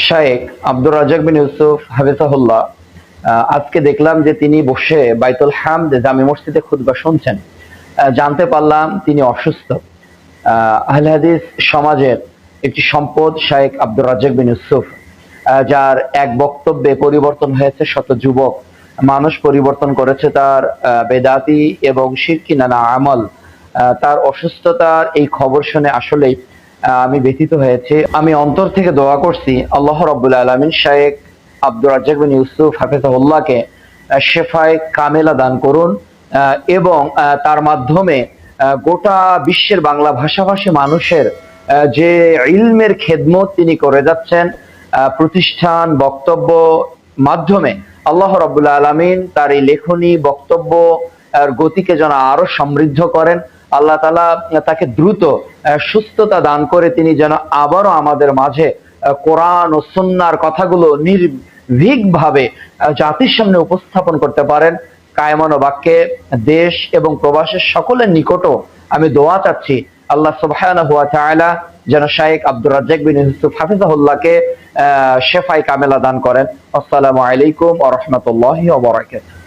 শায়েখ আব্দুর রাজ্জাক বিন ইউসুফ হাফিজাহুল্লাহ আজকে দেখলাম যে তিনি বসে বাইতুল হামদ জামে মসজিদে খুতবা শুনছেন। জানতে পারলাম তিনি অসুস্থ। আহলে হাদিস সমাজের একটি সম্পদ শায়েখ আব্দুর রাজ্জাক বিন ইউসুফ, যার এক বক্তব্যে পরিবর্তন হয়েছে শত যুবক, মানুষ পরিবর্তন করেছে তার বেদাতি এবং শিরকি নানা আমল। তার অসুস্থতার এই খবর শুনে আসলেই আমি ব্যথিত হয়েছি। আমি অন্তর থেকে দোয়া করছি আল্লাহ রাব্বুল আলামিন শায়েখ আব্দুর রাজ্জাক বিন ইউসুফ হাফিজাহুল্লাহকে শেফায়ে কামেলা দান করুন এবং তার মাধ্যমে গোটা বিশ্বের বাংলা ভাষাভাষী মানুষের যে ইলমের খেদমত তিনি করে যাচ্ছেন প্রতিষ্ঠান বক্তব্য মাধ্যমে, আল্লাহ রাব্বুল আলামিন তার এই লেখনী বক্তব্য গতিকে যেন আরো সমৃদ্ধ করেন। আল্লাহ তাআলা তাকে দ্রুত সুস্থতা দান করে তিনি যেন আবারও আমাদের মাঝে কোরআন ও সুন্নাহর কথাগুলো নির্ভীকভাবে জাতির সামনে উপস্থাপন করতে পারেন। কায়মান বাক্যে দেশ এবং প্রবাসের সকলের নিকটও আমি দোয়া চাচ্ছি আল্লাহ সুবহানাহু ওয়া তাআলা যেন শায়েখ আব্দুর রাজ্জাক বিন ইউসুফ হাফিজাহুল্লাহকে শেফায়ে কামেলা দান করেন। আসসালামু আলাইকুম ওয়া রাহমাতুল্লাহি ওয়া বারাকাতুহু।